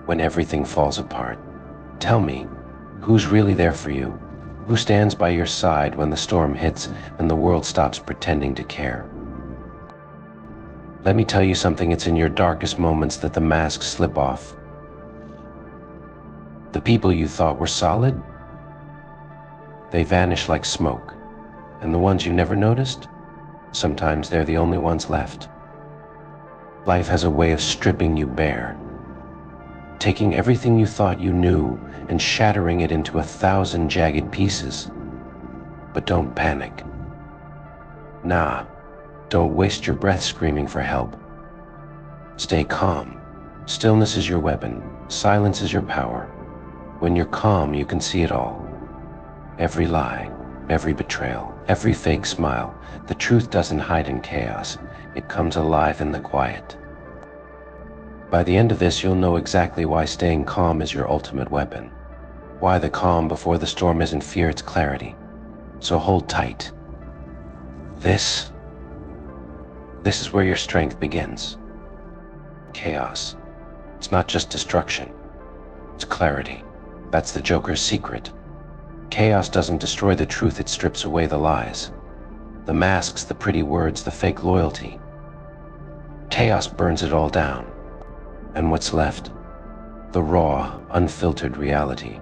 when everything falls apart. Tell me, who's really there for you? Who stands by your side when the storm hits and the world stops pretending to care? Let me tell you something, it's in your darkest moments that the masks slip off. The people you thought were solid, they vanish like smoke. And the ones you never noticed, sometimes they're the only ones left. Life has a way of stripping you bare, taking everything you thought you knew and shattering it into 1,000 jagged pieces. But don't panic. Nah, don't waste your breath screaming for help. Stay calm. Stillness is your weapon. Silence is your power. When you're calm, you can see it all. Every lie, every betrayal, every fake smile. The truth doesn't hide in chaos. It comes alive in the quiet. By the end of this, you'll know exactly why staying calm is your ultimate weapon. Why the calm before the storm isn't fear, it's clarity. So hold tight. This is where your strength begins. Chaos. It's not just destruction. It's clarity. That's the Joker's secret. Chaos doesn't destroy the truth, it strips away the lies. The masks, the pretty words, the fake loyalty. Chaos burns it all down. And what's left? The raw, unfiltered reality.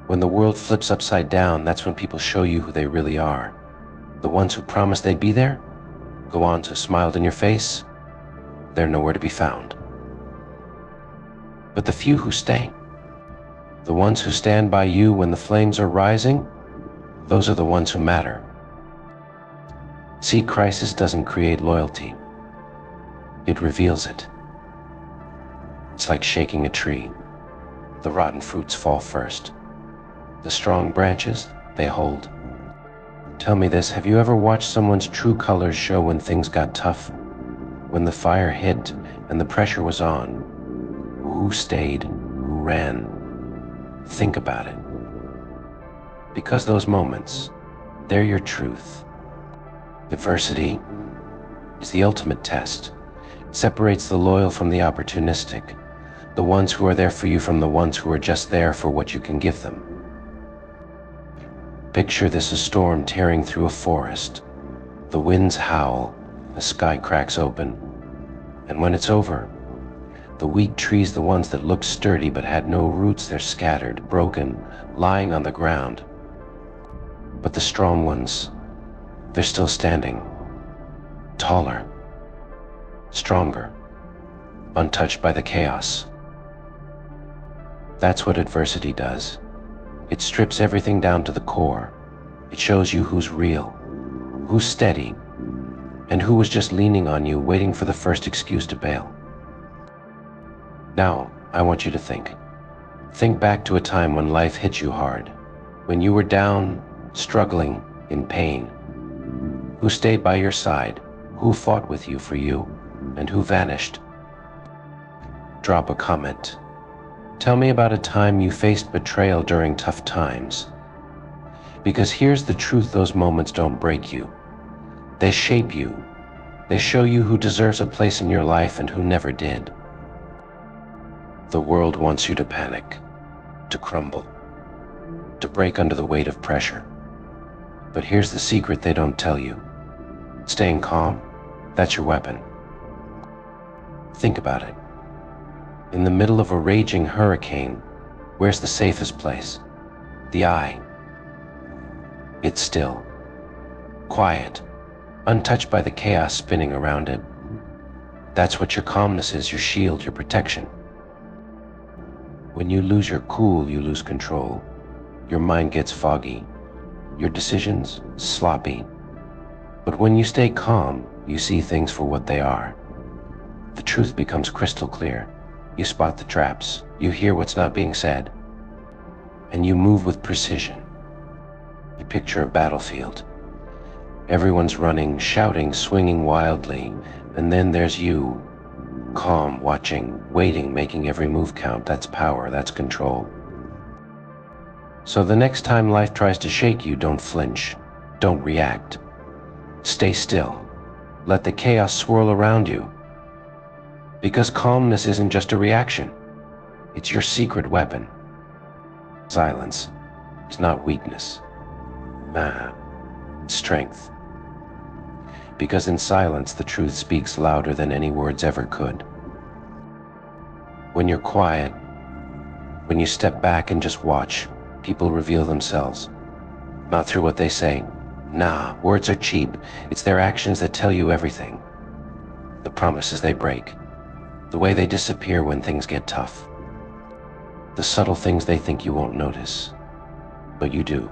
When the world flips upside down, that's when people show you who they really are. The ones who promised they'd be there, go on to smiled in your face, they're nowhere to be found. But the few who stay, the ones who stand by you when the flames are rising, those are the ones who matter. See, crisis doesn't create loyalty. It reveals it. It's like shaking a tree. The rotten fruits fall first. The strong branches, they hold. Tell me this, have you ever watched someone's true colors show when things got tough? When the fire hit and the pressure was on? Who stayed? Who ran? Think about it. Because those moments, they're your truth. Adversity is the ultimate test. It separates the loyal from the opportunistic, the ones who are there for you from the ones who are just there for what you can give them. Picture this, a storm tearing through a forest. The winds howl, the sky cracks open, and when it's over, the weak trees, the ones that looked sturdy but had no roots, they're scattered, broken, lying on the ground. But the strong ones, they're still standing, taller, stronger, untouched by the chaos. That's what adversity does. It strips everything down to the core. It shows you who's real, who's steady, and who was just leaning on you, waiting for the first excuse to bail. Now, I want you to think. Think back to a time when life hit you hard, when you were down, struggling, in pain. Who stayed by your side? Who fought with you for you? And who vanished? Drop a comment. Tell me about a time you faced betrayal during tough times. Because here's the truth, those moments don't break you. They shape you. They show you who deserves a place in your life and who never did. The world wants you to panic, to crumble, to break under the weight of pressure. But here's the secret they don't tell you. Staying calm, that's your weapon. Think about it. In the middle of a raging hurricane, where's the safest place? The eye. It's still, quiet, untouched by the chaos spinning around it. That's what your calmness is, your shield, your protection. When you lose your cool, you lose control. Your mind gets foggy, your decisions sloppy. But when you stay calm, you see things for what they are. The truth becomes crystal clear. You spot the traps, you hear what's not being said, and you move with precision. You picture a battlefield. Everyone's running, shouting, swinging wildly, and then there's you, calm, watching, waiting, making every move count. That's power, that's control. So the next time life tries to shake you, don't flinch, don't react. Stay still. Let the chaos swirl around you. Because calmness isn't just a reaction. It's your secret weapon. Silence is not weakness. It's strength. Because in silence, the truth speaks louder than any words ever could. When you're quiet, when you step back and just watch, people reveal themselves. Not through what they say. Nah, words are cheap. It's their actions that tell you everything. The promises they break. The way they disappear when things get tough. The subtle things they think you won't notice. But you do.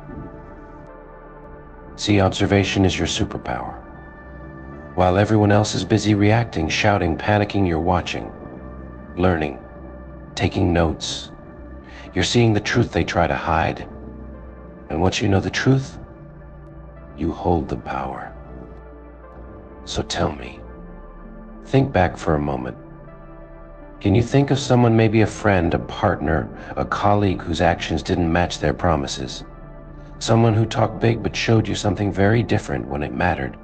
See, observation is your superpower. While everyone else is busy reacting, shouting, panicking, you're watching, learning, taking notes. You're seeing the truth they try to hide. And once you know the truth, you hold the power. So tell me, think back for a moment. Can you think of someone, maybe a friend, a partner, a colleague whose actions didn't match their promises? Someone who talked big but showed you something very different when it mattered.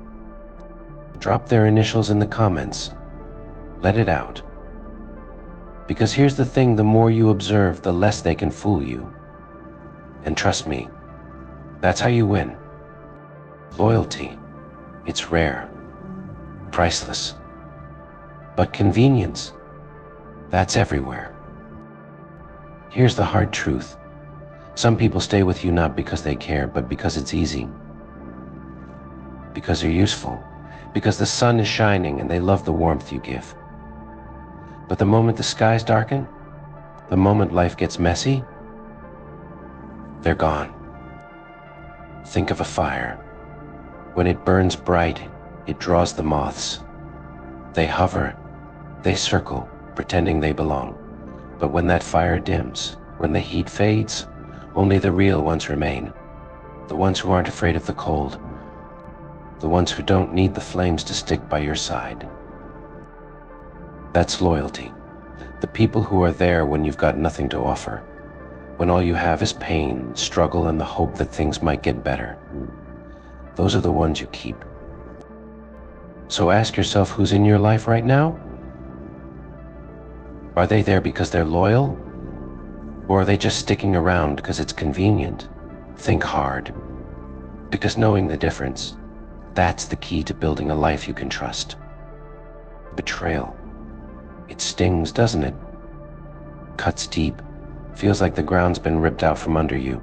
Drop their initials in the comments. Let it out. Because here's the thing, the more you observe, the less they can fool you. And trust me, that's how you win. Loyalty, it's rare, priceless. But convenience, that's everywhere. Here's the hard truth. Some people stay with you not because they care, but because it's easy. Because they're useful. Because the sun is shining and they love the warmth you give. But the moment the skies darken, the moment life gets messy, they're gone. Think of a fire. When it burns bright, it draws the moths. They hover, they circle, pretending they belong. But when that fire dims, when the heat fades, only the real ones remain. The ones who aren't afraid of the cold. The ones who don't need the flames to stick by your side. That's loyalty. The people who are there when you've got nothing to offer. When all you have is pain, struggle, and the hope that things might get better. Those are the ones you keep. So ask yourself, who's in your life right now? Are they there because they're loyal? Or are they just sticking around because it's convenient? Think hard. Because knowing the difference, that's the key to building a life you can trust. Betrayal. It stings, doesn't it? Cuts deep. Feels like the ground's been ripped out from under you.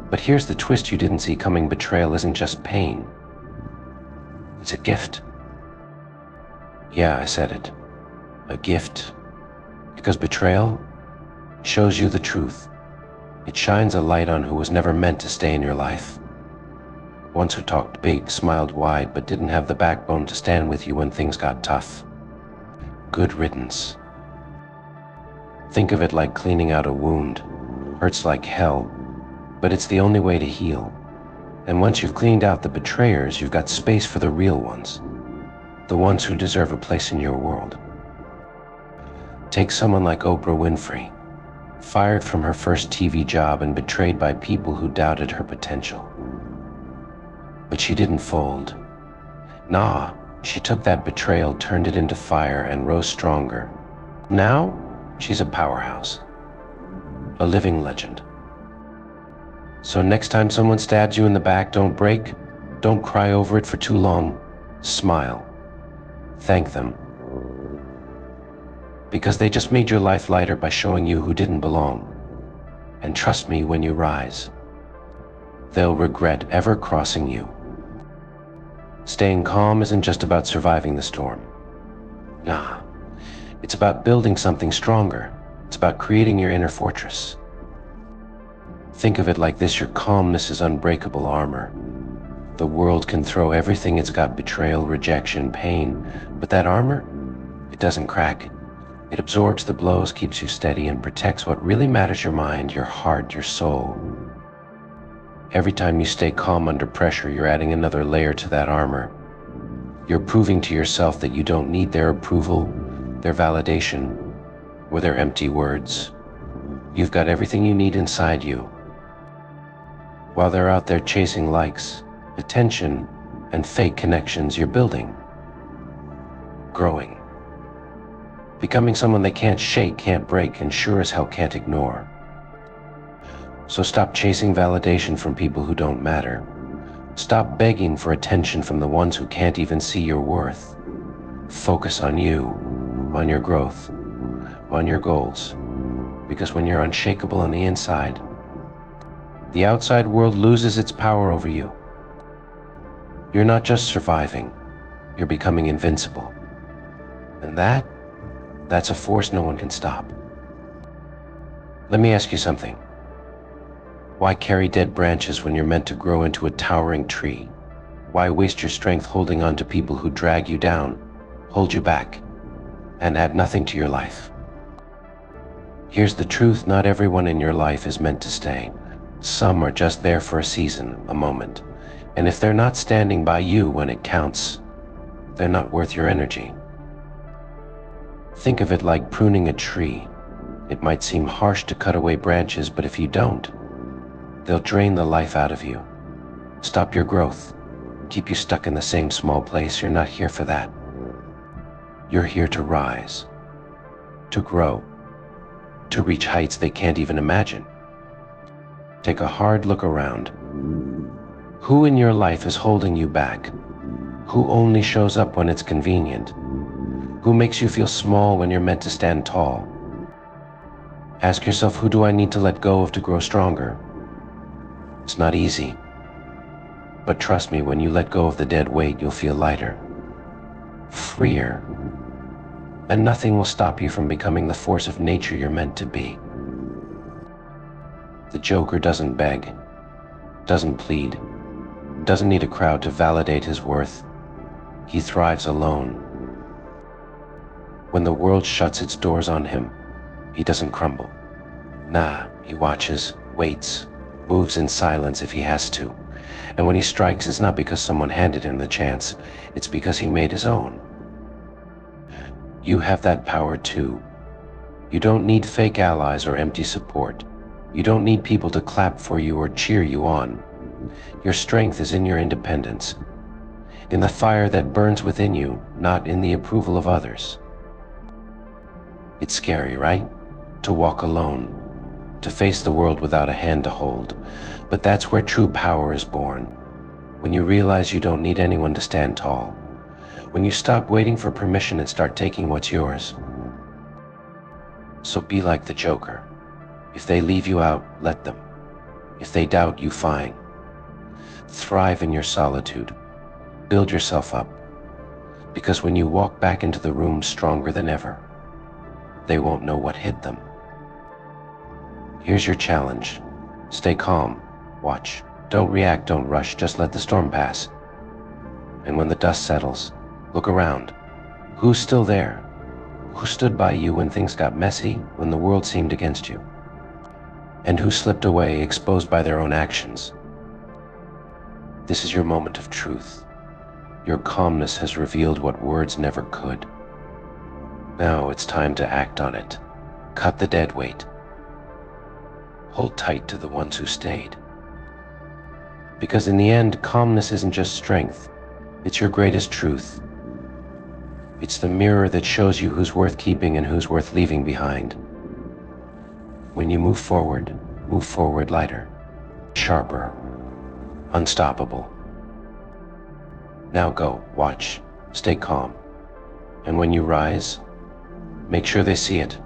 But here's the twist you didn't see coming. Betrayal isn't just pain. It's a gift. Yeah, I said it. A gift. Because betrayal shows you the truth. It shines a light on who was never meant to stay in your life. Ones who talked big, smiled wide, but didn't have the backbone to stand with you when things got tough. Good riddance. Think of it like cleaning out a wound. Hurts like hell, but it's the only way to heal. And once you've cleaned out the betrayers, you've got space for the real ones. The ones who deserve a place in your world. Take someone like Oprah Winfrey. Fired from her first TV job and betrayed by people who doubted her potential. But she didn't fold. Nah, she took that betrayal, turned it into fire, and rose stronger. Now, she's a powerhouse. A living legend. So next time someone stabs you in the back, don't break. Don't cry over it for too long. Smile. Thank them. Because they just made your life lighter by showing you who didn't belong. And trust me, when you rise, they'll regret ever crossing you. Staying calm isn't just about surviving the storm. Nah, it's about building something stronger. It's about creating your inner fortress. Think of it like this, your calmness is unbreakable armor. The world can throw everything it's got, betrayal, rejection, pain, but that armor, it doesn't crack. It absorbs the blows, keeps you steady, and protects what really matters, your mind, your heart, your soul. Every time you stay calm under pressure, you're adding another layer to that armor. You're proving to yourself that you don't need their approval, their validation, or their empty words. You've got everything you need inside you. While they're out there chasing likes, attention, and fake connections, you're building, growing, becoming someone they can't shake, can't break, and sure as hell can't ignore. So stop chasing validation from people who don't matter. Stop begging for attention from the ones who can't even see your worth. Focus on you, on your growth, on your goals. Because when you're unshakable on the inside, the outside world loses its power over you. You're not just surviving, you're becoming invincible. And that's a force no one can stop. Let me ask you something. Why carry dead branches when you're meant to grow into a towering tree? Why waste your strength holding on to people who drag you down, hold you back, and add nothing to your life? Here's the truth: not everyone in your life is meant to stay. Some are just there for a season, a moment. And if they're not standing by you when it counts, they're not worth your energy. Think of it like pruning a tree. It might seem harsh to cut away branches, but if you don't, they'll drain the life out of you, stop your growth, keep you stuck in the same small place. You're not here for that. You're here to rise, to grow, to reach heights they can't even imagine. Take a hard look around. Who in your life is holding you back? Who only shows up when it's convenient? Who makes you feel small when you're meant to stand tall? Ask yourself, who do I need to let go of to grow stronger? It's not easy. But trust me, when you let go of the dead weight, you'll feel lighter, freer, and nothing will stop you from becoming the force of nature you're meant to be. The Joker doesn't beg, doesn't plead, doesn't need a crowd to validate his worth. He thrives alone. When the world shuts its doors on him, he doesn't crumble. Nah, he watches, waits, moves in silence if he has to. And when he strikes, it's not because someone handed him the chance, it's because he made his own. You have that power too. You don't need fake allies or empty support. You don't need people to clap for you or cheer you on. Your strength is in your independence, in the fire that burns within you, not in the approval of others. It's scary, right? To walk alone, to face the world without a hand to hold. But that's where true power is born. When you realize you don't need anyone to stand tall. When you stop waiting for permission and start taking what's yours. So be like the Joker. If they leave you out, let them. If they doubt you, fine. Thrive in your solitude. Build yourself up. Because when you walk back into the room stronger than ever, they won't know what hit them. Here's your challenge. Stay calm. Watch. Don't react, don't rush, just let the storm pass. And when the dust settles, look around. Who's still there? Who stood by you when things got messy, when the world seemed against you? And who slipped away, exposed by their own actions? This is your moment of truth. Your calmness has revealed what words never could. Now it's time to act on it. Cut the dead weight. Hold tight to the ones who stayed. Because in the end, calmness isn't just strength. It's your greatest truth. It's the mirror that shows you who's worth keeping and who's worth leaving behind. When you move forward lighter, sharper, unstoppable. Now go, watch, stay calm. And when you rise, make sure they see it.